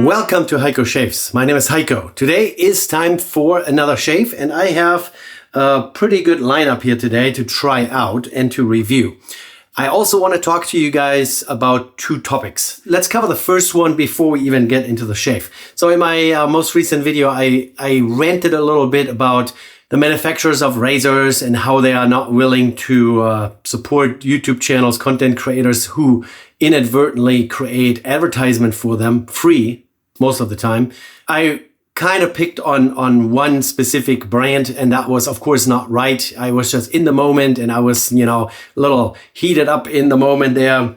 Welcome to Heiko Shaves. My name is Heiko. Today is time for another shave, and I have a pretty good lineup here today to try out and to review. I also want to talk to you guys about two topics. Let's cover the first one before we even get into the shave. So in my most recent video, I ranted a little bit about the manufacturers of razors and how they are not willing to support YouTube channels, content creators who inadvertently create advertisement for them free most of the time. I kind of picked on one specific brand, and that was of course not right. I was just in the moment, and I was, a little heated up in the moment there,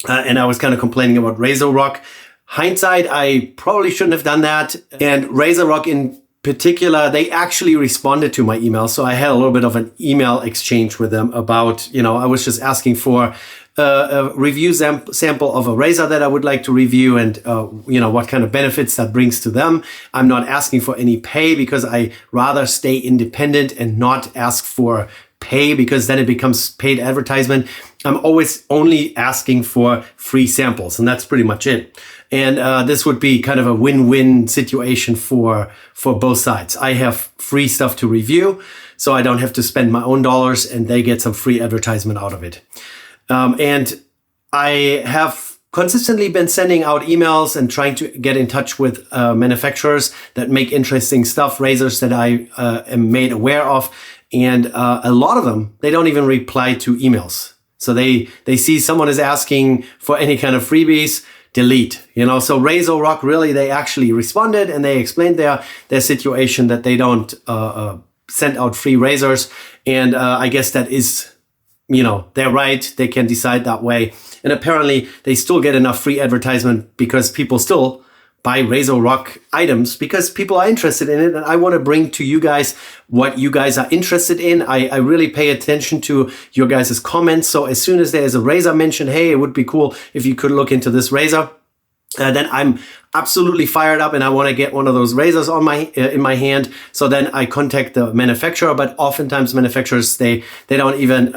and I was kind of complaining about RazoRock. Hindsight, I probably shouldn't have done that. And RazoRock in particular, they actually responded to my email. So I had a little bit of an email exchange with them about, I was just asking for a review sample of a razor that I would like to review, and what kind of benefits that brings to them. I'm not asking for any pay because I rather stay independent and not ask for pay, because then it becomes paid advertisement. I'm always only asking for free samples, and that's pretty much it. And this would be kind of a win-win situation for both sides. I have free stuff to review, so I don't have to spend my own dollars, and they get some free advertisement out of it. And I have consistently been sending out emails and trying to get in touch with manufacturers that make interesting stuff, razors that I am made aware of. And a lot of them, they don't even reply to emails. So they see someone is asking for any kind of freebies, delete. So RazoRock, really, they actually responded and they explained their situation, that they don't send out free razors. And I guess that is, they're right. They can decide that way. And apparently they still get enough free advertisement because people still buy RazoRock items because people are interested in it. And I want to bring to you guys what you guys are interested in. I really pay attention to your guys' comments. So as soon as there is a razor mentioned, hey, it would be cool if you could look into this razor, then I'm absolutely fired up and I want to get one of those razors on in my hand. So then I contact the manufacturer, but oftentimes manufacturers, they don't even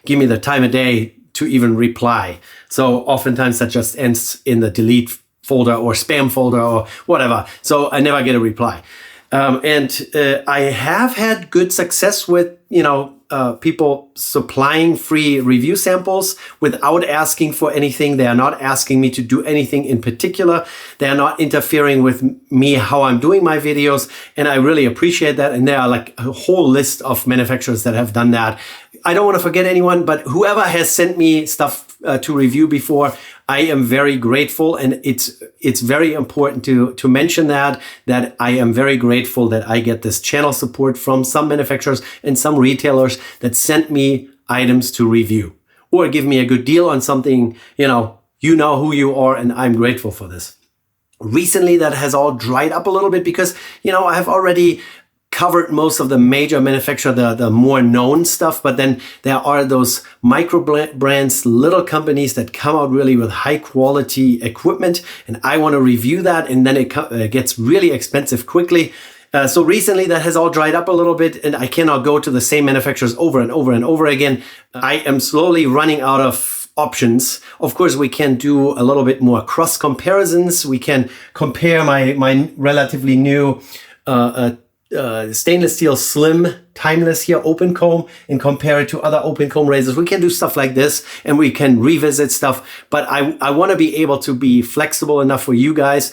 give me the time of day to even reply. So oftentimes that just ends in the delete folder or spam folder or whatever. So I never get a reply. And I have had good success with, people supplying free review samples without asking for anything. They are not asking me to do anything in particular. They are not interfering with me, how I'm doing my videos. And I really appreciate that. And there are like a whole list of manufacturers that have done that. I don't want to forget anyone, but whoever has sent me stuff to review before, I am very grateful. And it's very important to mention that I am very grateful that I get this channel support from some manufacturers and some retailers that sent me items to review or give me a good deal on something. You know who you are, and I'm grateful for this. Recently, that has all dried up a little bit because, I have already covered most of the major manufacturer, the more known stuff, but then there are those micro brands, little companies that come out really with high quality equipment, and I want to review that, and then it gets really expensive quickly. So recently that has all dried up a little bit, and I cannot go to the same manufacturers over and over and over again. I am slowly running out of options. Of course, we can do a little bit more cross comparisons. We can compare my relatively new stainless steel slim timeless here open comb and compare it to other open comb razors. We can do stuff like this, and we can revisit stuff, but I want to be able to be flexible enough for you guys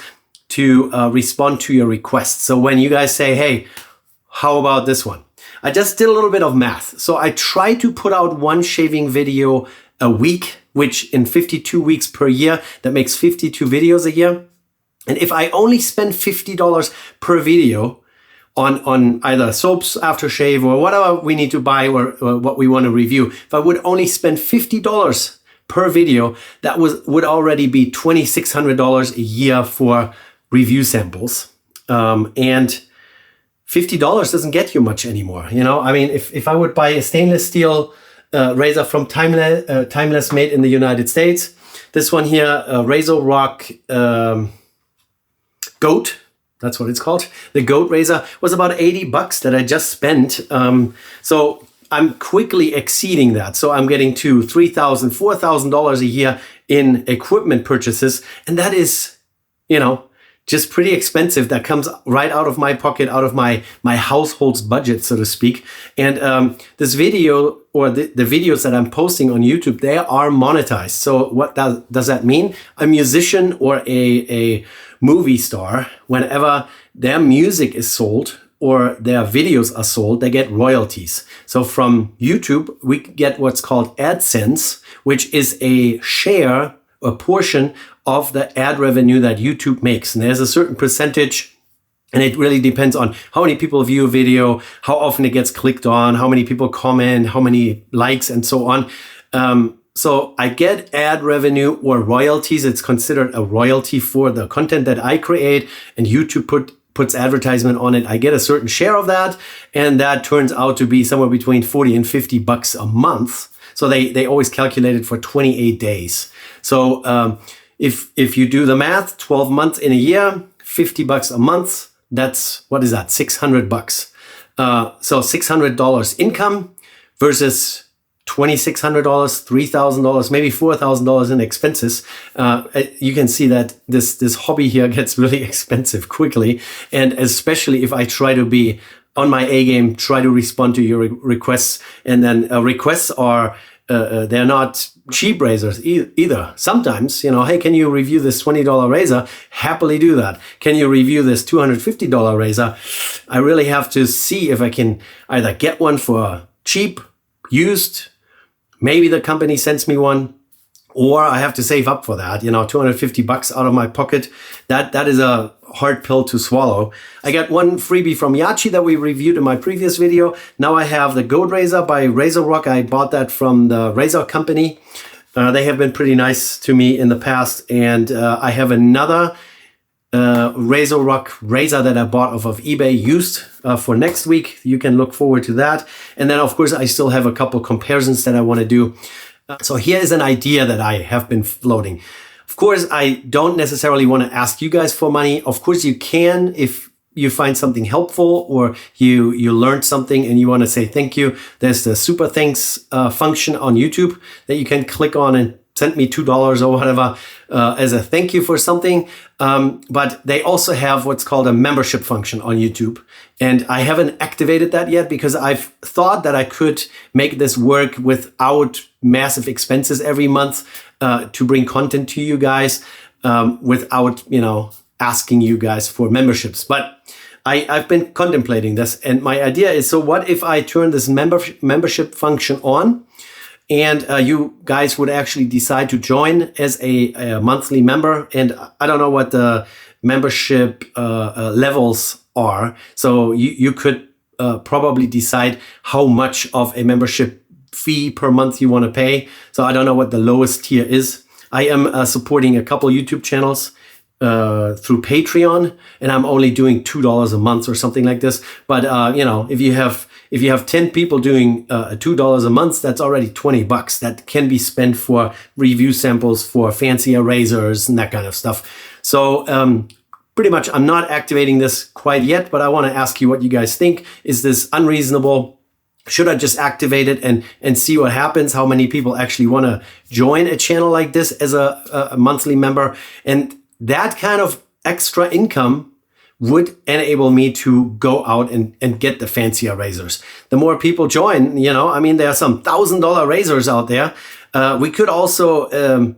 to respond to your requests. So when you guys say, hey, how about this one? I just did a little bit of math. So I try to put out one shaving video a week, which in 52 weeks per year, that makes 52 videos a year. And if I only spend $50 per video on either soaps, aftershave, or whatever we need to buy or what we want to review, if I would only spend $50 per video, that would already be $2,600 a year for review samples. And $50 doesn't get you much anymore. I mean, if I would buy a stainless steel razor from Timeless made in the United States, this one here, RazoRock GOAT, that's what it's called. The GOAT razor was about $80 that I just spent. So I'm quickly exceeding that. So I'm getting to $3,000, $4,000 a year in equipment purchases. And that is, just pretty expensive. That comes right out of my pocket, out of my household's budget, so to speak. And this video, or the videos that I'm posting on YouTube, they are monetized. So what does that mean? A musician or a movie star, whenever their music is sold or their videos are sold, they get royalties. So from YouTube, we get what's called AdSense, which is a share, a portion of the ad revenue that YouTube makes. And there's a certain percentage, and it really depends on how many people view a video, how often it gets clicked on, how many people comment, how many likes, and so on. So I get ad revenue or royalties. It's considered a royalty for the content that I create, and YouTube puts advertisement on it. I get a certain share of that, and that turns out to be somewhere between 40 and 50 bucks a month. So they always calculate it for 28 days. So if you do the math, 12 months in a year, 50 bucks a month, that's, what is that? 600 bucks. So $600 income versus $2,600, $3,000, maybe $4,000 in expenses. You can see that this hobby here gets really expensive quickly. And especially if I try to be on my A game, try to respond to your requests. And then requests are, they're not cheap razors either. Sometimes, hey, can you review this $20 razor? Happily do that. Can you review this $250 razor? I really have to see if I can either get one for cheap, used, maybe the company sends me one, or I have to save up for that, 250 bucks out of my pocket. That is a hard pill to swallow. I got one freebie from Yachi that we reviewed in my previous video. Now I have the GOAT razor by RazoRock. I bought that from the Razor company. They have been pretty nice to me in the past. And I have another RazoRock razor that I bought off of eBay used for next week. You can look forward to that. And then, of course, I still have a couple comparisons that I want to do. So here is an idea that I have been floating. Of course, I don't necessarily want to ask you guys for money. Of course, you can if you find something helpful or you learned something and you want to say thank you. There's the super thanks function on YouTube that you can click on and send me $2 or whatever as a thank you for something. But they also have what's called a membership function on YouTube. And I haven't activated that yet because I've thought that I could make this work without massive expenses every month to bring content to you guys without, asking you guys for memberships. But I've been contemplating this. And my idea is, so what if I turn this membership function on? And you guys would actually decide to join as a monthly member. And I don't know what the membership levels are. So you could probably decide how much of a membership fee per month you want to pay. So I don't know what the lowest tier is. I am supporting a couple YouTube channels through Patreon, and I'm only doing $2 a month or something like this. But if you have 10 people doing $2 a month, that's already 20 bucks that can be spent for review samples for fancier razors and that kind of stuff. So pretty much I'm not activating this quite yet, but I want to ask you what you guys think. Is this unreasonable? Should I just activate it and see what happens? How many people actually want to join a channel like this as a monthly member? And that kind of extra income would enable me to go out and get the fancier razors. The more people join, there are some $1,000 razors out there. We could also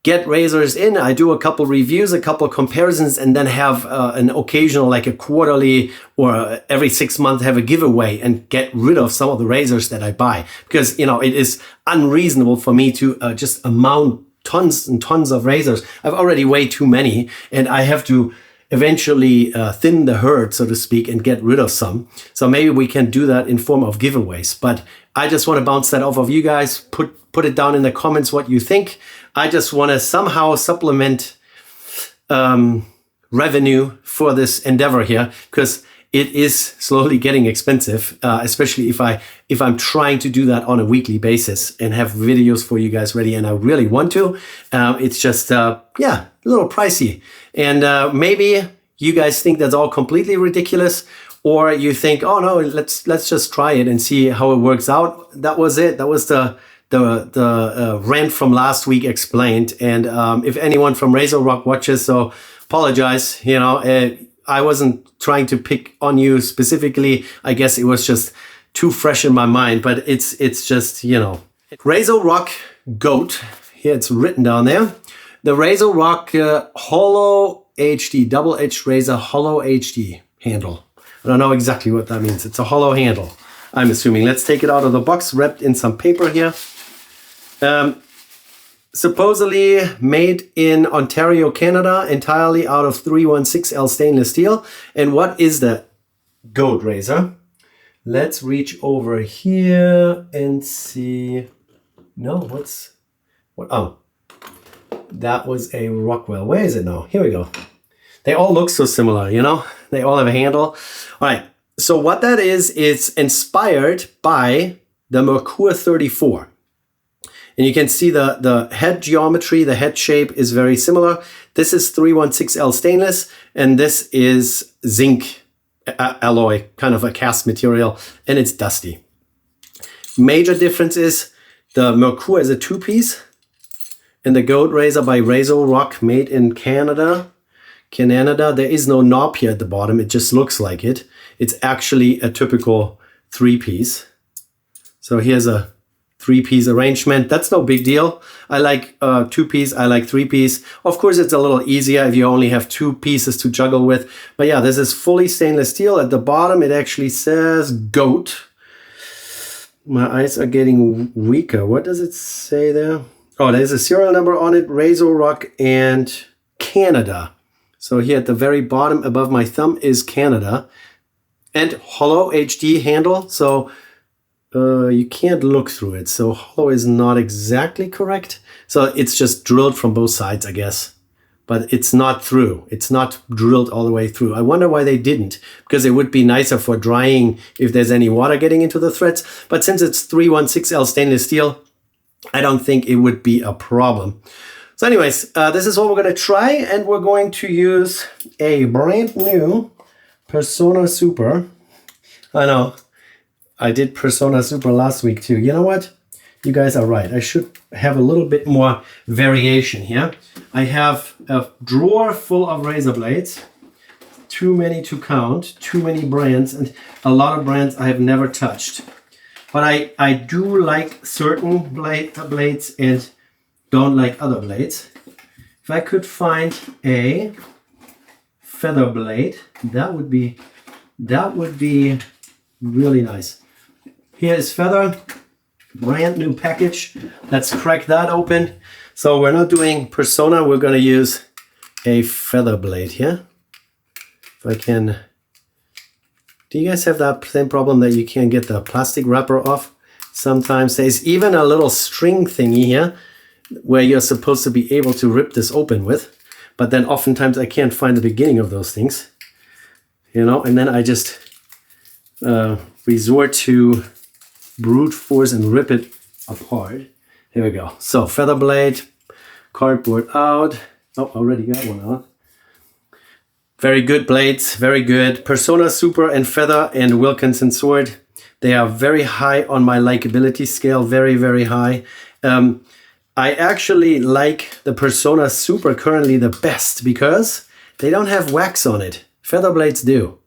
get razors in. I do a couple reviews, a couple comparisons, and then have an occasional, like a quarterly or every 6 months have a giveaway and get rid of some of the razors that I buy. Because, it is unreasonable for me to just amount tons and tons of razors. I've already way too many, and I have to eventually thin the herd, so to speak, and get rid of some. So maybe we can do that in form of giveaways. But I just want to bounce that off of you guys. Put it down in the comments what you think. I just want to somehow supplement revenue for this endeavor here, because it is slowly getting expensive, especially if I'm trying to do that on a weekly basis and have videos for you guys ready, and I really want to. It's just, a little pricey. And maybe you guys think that's all completely ridiculous, or you think, oh no, let's just try it and see how it works out. That was it. That was the rant from last week explained. And if anyone from RazoRock watches, so apologize. You know, I wasn't trying to pick on you specifically. I guess it was just too fresh in my mind. But it's just, you know, RazoRock GOAT. Here it's written down there. The RazoRock Hollow HD, double-edged razor Hollow HD handle. I don't know exactly what that means. It's a hollow handle, I'm assuming. Let's take it out of the box, wrapped in some paper here. Supposedly made in Ontario, Canada, entirely out of 316L stainless steel. And what is the GOAT razor? Let's reach over here and see. No, what? Oh, that was a Rockwell. Where is it now? Here we go. They all look so similar, you know? They all have a handle. All right, so what that is, it's inspired by the Merkur 34. And you can see the head geometry, the head shape is very similar. This is 316L stainless, and this is zinc alloy, kind of a cast material, and it's dusty. Major difference is the Merkur is a two-piece, and the GOAT razor by RazoRock, made in Canada. There is no knob here at the bottom. It just looks like it. It's actually a typical three-piece. So here's a three-piece arrangement. That's no big deal. I like two-piece. I like three-piece. Of course, it's a little easier if you only have two pieces to juggle with. But yeah, this is fully stainless steel. At the bottom, it actually says GOAT. My eyes are getting weaker. What does it say there? Oh, there's a serial number on it. RazoRock and Canada. So here at the very bottom above my thumb is Canada. And hollow HD handle. So you can't look through it. So hollow is not exactly correct. So it's just drilled from both sides, I guess. But it's not through. It's not drilled all the way through. I wonder why they didn't. Because it would be nicer for drying if there's any water getting into the threads. But since it's 316L stainless steel, I don't think it would be a problem. So anyways, this is what we're going to try, and we're going to use a brand new Persona Super. I know, I did Persona Super last week too. You know what? You guys are right. I should have a little bit more variation here. I have a drawer full of razor blades. Too many to count, too many brands, and a lot of brands I have never touched. But I do like certain blades and don't like other blades. If I could find a feather blade, that would be really nice. Here is feather, brand new package. Let's crack that open. So we're not doing Persona, we're gonna use a feather blade here. If I can, do you guys have that same problem that you can't get the plastic wrapper off? Sometimes there's even a little string thingy here where you're supposed to be able to rip this open with, but then oftentimes I can't find the beginning of those things, you know, and then I just resort to brute force and rip it apart. Here we go. So feather blade, cardboard out. Oh, already got one out. Very good blades, very good. Persona Super and Feather and Wilkinson Sword. They are very high on my likability scale, very, very high. I actually like the Persona Super currently the best because they don't have wax on it. Feather blades do.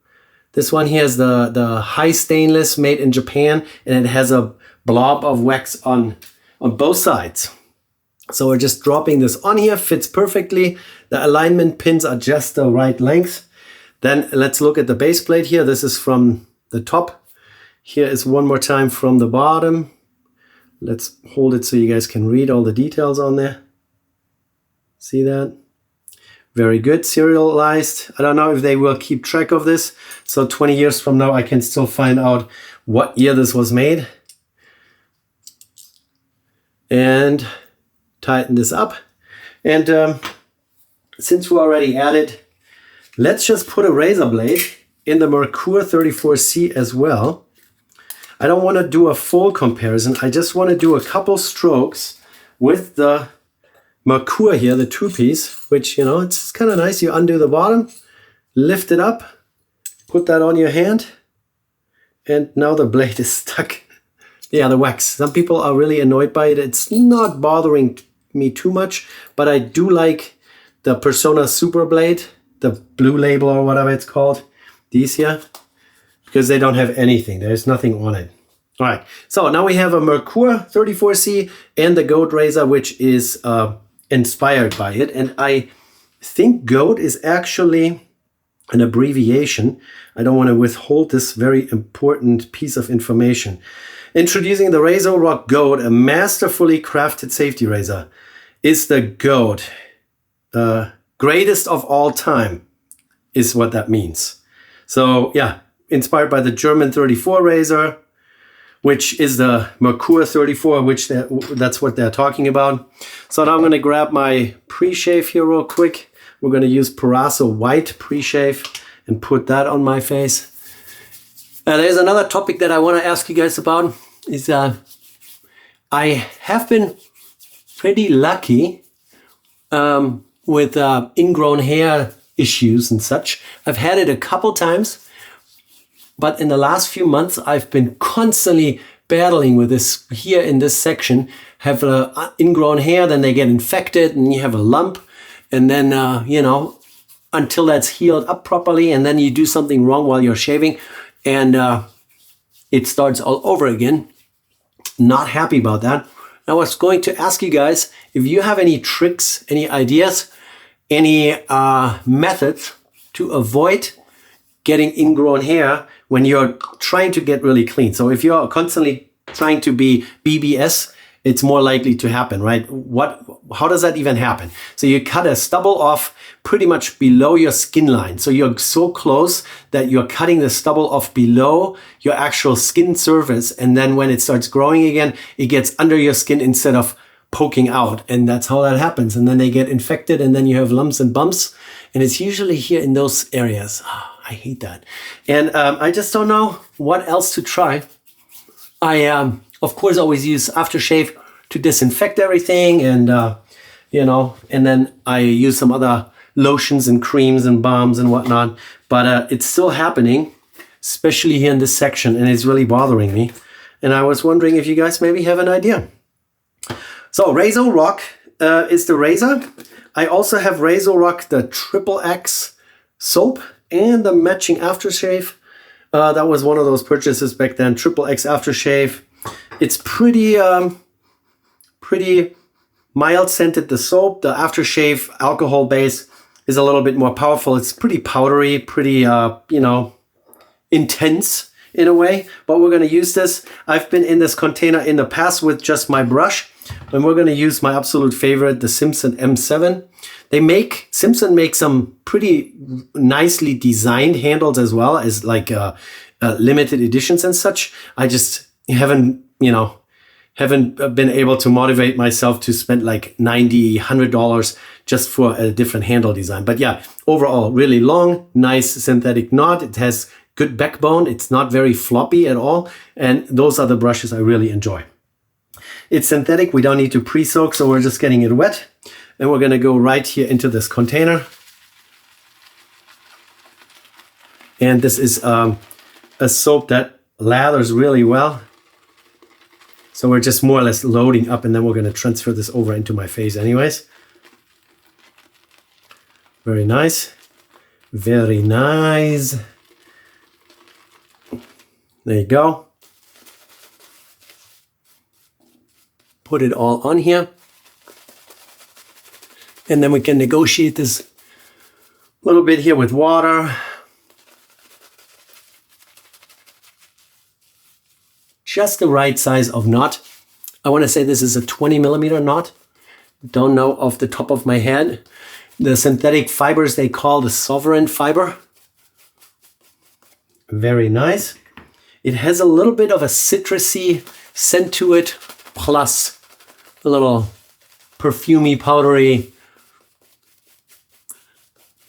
This one here is the high stainless made in Japan, and it has a blob of wax on both sides. So we're just dropping this on here, fits perfectly. The alignment pins are just the right length. Then let's look at the base plate here. This is from the top. Here is one more time from the bottom. Let's hold it so you guys can read all the details on there. See that? Very good, serialized. I don't know if they will keep track of this. So 20 years from now, I can still find out what year this was made. And tighten this up. And since we're already at it, let's just put a razor blade in the Merkur 34C as well. I don't want to do a full comparison. I just want to do a couple strokes with the Merkur here, the two-piece, which, you know, it's kind of nice. You undo the bottom, lift it up, Put that on your hand. And now the blade is stuck. Yeah, the wax. Some people are really annoyed by it. It's not bothering me too much, but I do like the Persona Super Blade, the blue label or whatever it's called. These here, because they don't have anything. There's nothing on it. All right, so now we have a Merkur 34C and the GOAT razor, which is inspired by it. And I think GOAT is actually an abbreviation. I don't want to withhold this very important piece of information. Introducing the RazoRock GOAT, a masterfully crafted safety razor, is the GOAT. Greatest of all time is what that means. So yeah, inspired by the German 34 razor, which is the Merkur 34, which that's what they're talking about. So now I'm going to grab my pre-shave here real quick. We're going to use Peraso White pre-shave and put that on my face. There's another topic that I want to ask you guys about. Is I have been pretty lucky with ingrown hair issues and such. I've had it a couple times, but in the last few months, I've been constantly battling with this here in this section. Have ingrown hair, then they get infected and you have a lump. And then, you know, until that's healed up properly, and then you do something wrong while you're shaving and it starts all over again. Not happy about that. I was going to ask you guys if you have any tricks, any ideas, any methods to avoid getting ingrown hair when you're trying to get really clean. So if you're constantly trying to be BBS, it's more likely to happen, right? How does that even happen? So you cut a stubble off pretty much below your skin line. So you're so close that you're cutting the stubble off below your actual skin surface. And then when it starts growing again, it gets under your skin instead of poking out. And that's how that happens. And then they get infected and then you have lumps and bumps. And it's usually here in those areas. Oh, I hate that. And I just don't know what else to try. I, of course, always use aftershave to disinfect everything. And, you know, and then I use some other lotions and creams and balms and whatnot. But it's still happening, especially here in this section. And it's really bothering me. And I was wondering if you guys maybe have an idea. So RazoRock is the razor. I also have RazoRock, the XXX soap and the matching aftershave. That was one of those purchases back then, XXX aftershave. It's pretty mild scented, the soap. The aftershave alcohol base is a little bit more powerful. It's pretty powdery, pretty, you know, intense in a way. But we're going to use this. I've been in this container in the past with just my brush. And we're going to use my absolute favorite, the Simpson M7. Simpson makes some pretty nicely designed handles as well as like limited editions and such. I just haven't been able to motivate myself to spend like $90, $100 just for a different handle design. But yeah, overall, really long, nice synthetic knot. It has good backbone. It's not very floppy at all. And those are the brushes I really enjoy. It's synthetic. We don't need to pre-soak, so we're just getting it wet. And we're going to go right here into this container. And this is a soap that lathers really well. So we're just more or less loading up, and then we're going to transfer this over into my face anyways. Very nice. Very nice. There you go. Put it all on here. And then we can negotiate this a little bit here with water. Just the right size of knot. I want to say this is a 20 millimeter knot. Don't know off the top of my head. The synthetic fibers they call the Sovereign fiber. Very nice. It has a little bit of a citrusy scent to it, plus a little perfumey, powdery.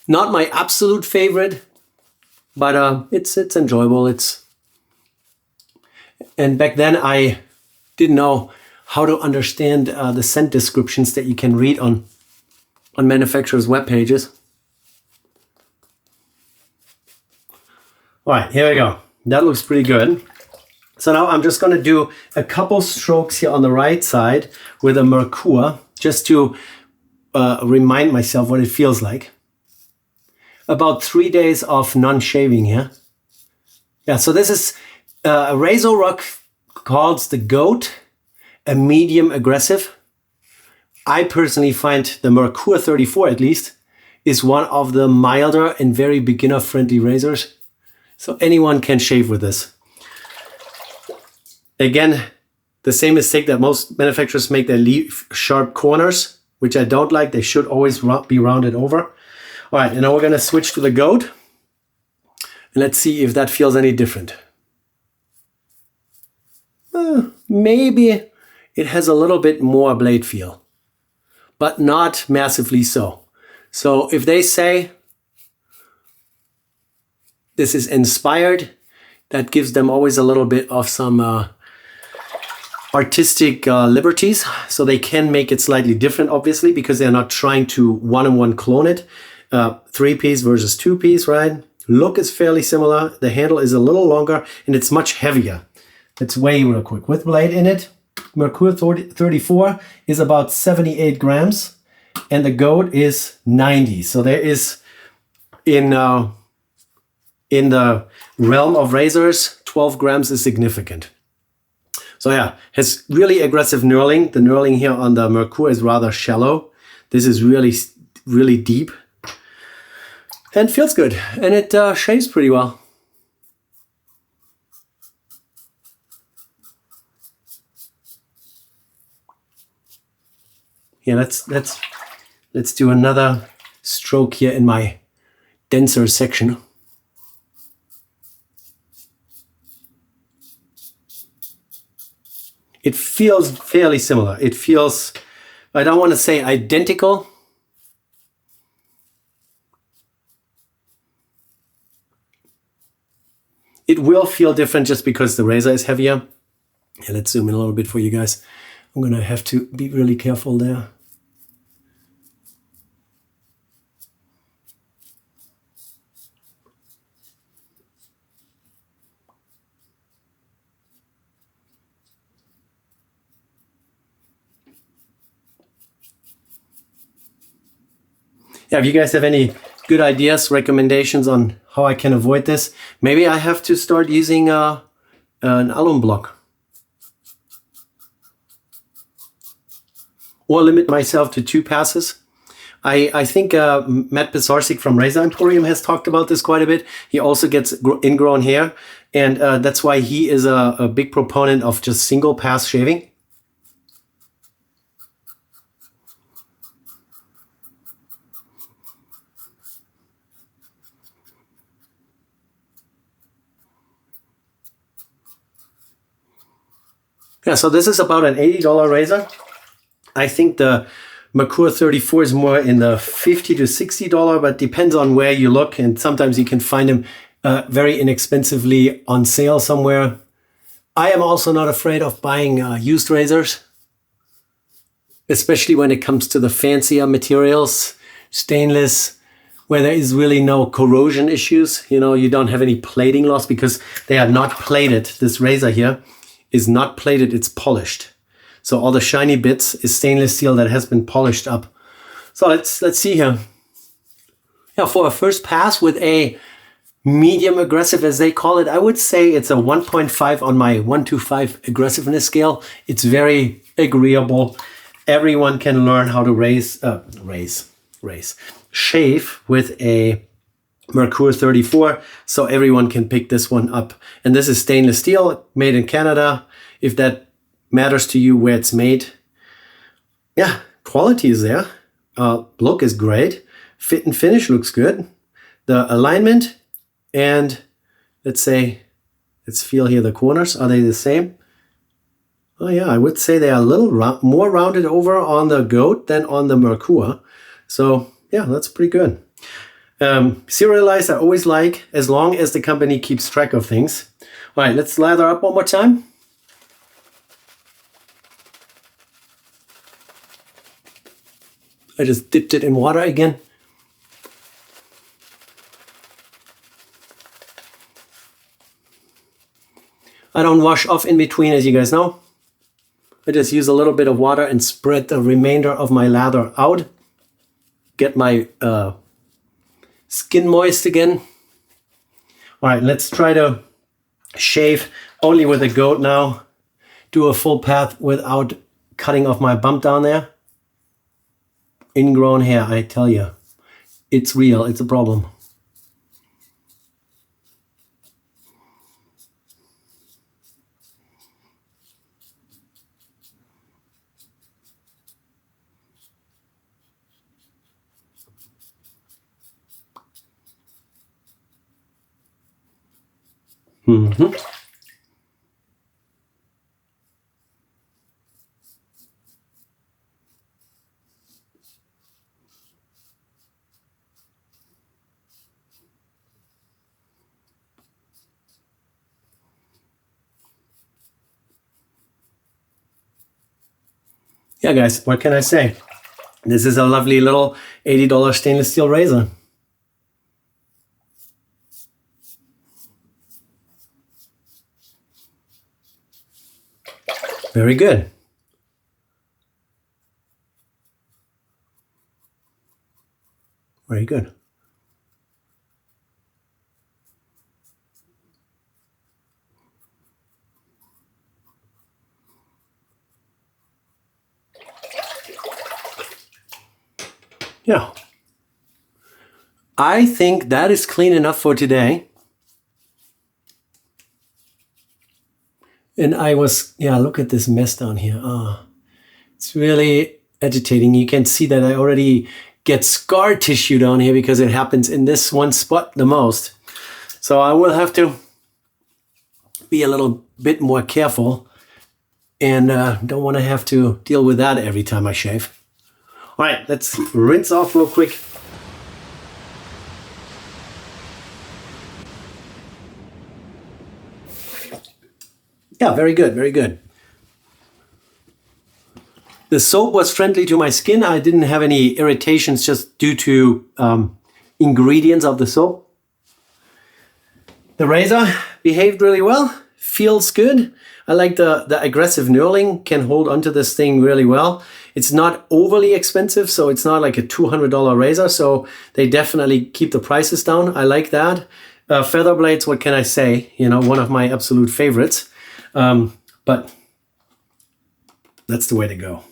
Not my absolute favorite, but it's enjoyable. And back then I didn't know how to understand the scent descriptions that you can read on manufacturers' web pages. All right, here we go. That looks pretty good. So now I'm just going to do a couple strokes here on the right side with a Merkur, just to remind myself what it feels like. About 3 days of non-shaving here. Yeah, so this is RazoRock calls the GOAT a medium aggressive. I personally find the Merkur 34 at least is one of the milder and very beginner friendly razors. So anyone can shave with this. Again, the same mistake that most manufacturers make, they leave sharp corners, which I don't like. They should always be rounded over. All right, and now we're gonna switch to the GOAT. And let's see if that feels any different. Maybe it has a little bit more blade feel, but not massively so. So if they say this is inspired, that gives them always a little bit of some artistic liberties. So they can make it slightly different, obviously, because they're not trying to one-on-one clone it. 3-piece versus 2-piece, right? Look is fairly similar. The handle is a little longer and it's much heavier. Let's weigh real quick. With blade in it, Merkur 34 is about 78 grams and the GOAT is 90. So there is, in the realm of razors, 12 grams is significant. So yeah, has really aggressive knurling. The knurling here on the Merkur is rather shallow. This is really, really deep. And feels good. And it shaves pretty well. Yeah, let's do another stroke here in my denser section. It feels fairly similar. It feels, I don't want to say identical. It will feel different just because the razor is heavier. Yeah, let's zoom in a little bit for you guys. I'm going to have to be really careful there. Yeah, if you guys have any good ideas, recommendations on how I can avoid this, maybe I have to start using an alum block. Or limit myself to 2 passes. I think Matt Pisarcik from Razor Emporium has talked about this quite a bit. He also gets ingrown hair, and that's why he is a big proponent of just single pass shaving. Yeah, so this is about an $80 razor. I think the Merkur 34 is more in the $50 to $60, but depends on where you look. And sometimes you can find them very inexpensively on sale somewhere. I am also not afraid of buying used razors, especially when it comes to the fancier materials, stainless, where there is really no corrosion issues. You know, you don't have any plating loss because they are not plated. This razor here is not plated, it's polished. So all the shiny bits is stainless steel that has been polished up. So let's see here. Yeah, for a first pass with a medium aggressive, as they call it, I would say it's a 1.5 on my 1 to 5 aggressiveness scale. It's very agreeable. Everyone can learn how to shave with a Merkur 34, so everyone can pick this one up. And this is stainless steel, made in Canada, if that matters to you where it's made. Yeah, quality is there. Look is great. Fit and finish looks good. The alignment and let's feel here the corners. Are they the same? Oh yeah, I would say they are a little more rounded over on the GOAT than on the Merkur. So yeah, that's pretty good. Serialized I always like, as long as the company keeps track of things. All right, let's lather up one more time. I just dipped it in water again. I don't wash off in between, as you guys know. I just use a little bit of water and spread the remainder of my lather out. Get my skin moist again. All right, let's try to shave only with a goat now. Do a full path without cutting off my bump down there. Ingrown hair, I tell you. It's real, it's a problem. Mm-hmm. Yeah, guys, what can I say? This is a lovely little $80 stainless steel razor. Very good. Very good. Yeah. I think that is clean enough for today. And I was, yeah, look at this mess down here. Oh, it's really agitating. You can see that I already get scar tissue down here because it happens in this one spot the most. So I will have to be a little bit more careful and don't want to have to deal with that every time I shave. All right, let's rinse off real quick. Yeah, very good, very good. The soap was friendly to my skin. I didn't have any irritations just due to ingredients of the soap. The razor behaved really well, feels good. I like the aggressive knurling, can hold onto this thing really well. It's not overly expensive, so it's not like a $200 razor, so they definitely keep the prices down. I like that. Feather blades, what can I say? You know, one of my absolute favorites. But that's the way to go,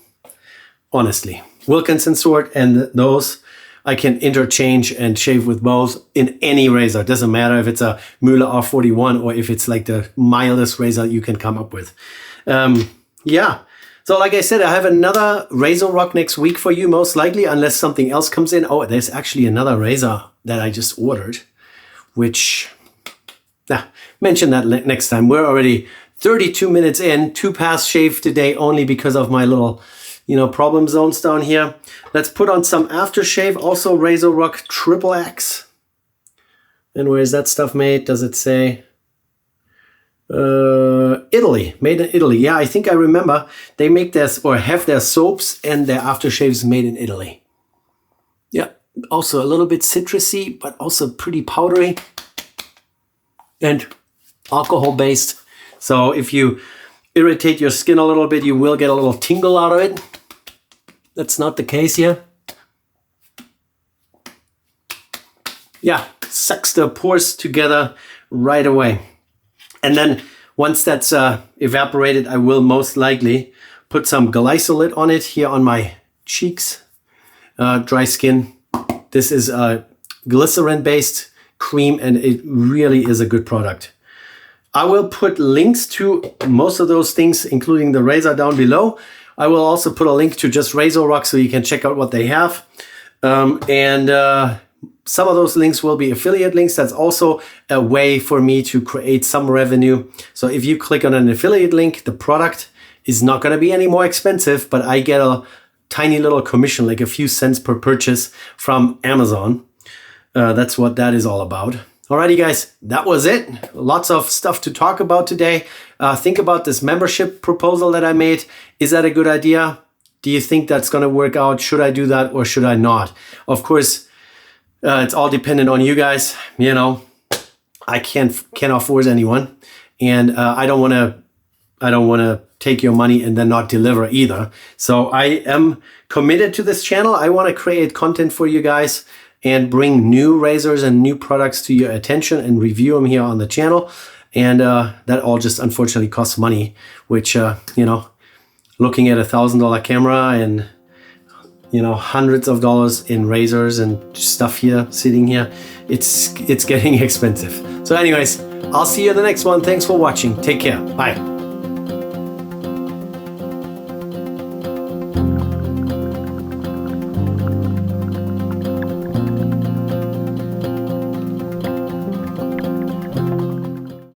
honestly. Wilkinson sword and those I can interchange and shave with both in any razor. It doesn't matter if it's a Müller R41 or if it's like the mildest razor you can come up with. Yeah. So like I said, I have another RazoRock next week for you, most likely, unless something else comes in. Oh, there's actually another razor that I just ordered, which, mention that next time. We're already 32 minutes in, 2 pass shave today only because of my little, problem zones down here. Let's put on some aftershave, also RazoRock Triple X. And where is that stuff made? Does it say? Italy, made in Italy. Yeah, I think I remember they make this or have their soaps and their aftershaves made in Italy. Yeah, also a little bit citrusy, but also pretty powdery and alcohol based. So if you irritate your skin a little bit, you will get a little tingle out of it. That's not the case here. Yeah, sucks the pores together right away. And then once that's evaporated, I will most likely put some glycolate on it here on my cheeks, dry skin. This is a glycerin-based cream, and it really is a good product. I will put links to most of those things, including the razor, down below. I will also put a link to just RazoRock so you can check out what they have. Some of those links will be affiliate links. That's also a way for me to create some revenue. So if you click on an affiliate link, the product is not going to be any more expensive, but I get a tiny little commission, like a few cents per purchase from Amazon. That's what that is all about. Alrighty, guys, that was it. Lots of stuff to talk about today. Think about this membership proposal that I made. Is that a good idea? Do you think that's going to work out? Should I do that or should I not? Of course, it's all dependent on you guys. I cannot force anyone. and I don't want to take your money and then not deliver either. So I am committed to this channel. I want to create content for you guys and bring new razors and new products to your attention and review them here on the channel. And that all just unfortunately costs money, which, you know, looking at $1,000 camera and, you know, hundreds of dollars in razors and stuff here, sitting here, it's getting expensive. So anyways, I'll see you in the next one. Thanks for watching. Take care. Bye.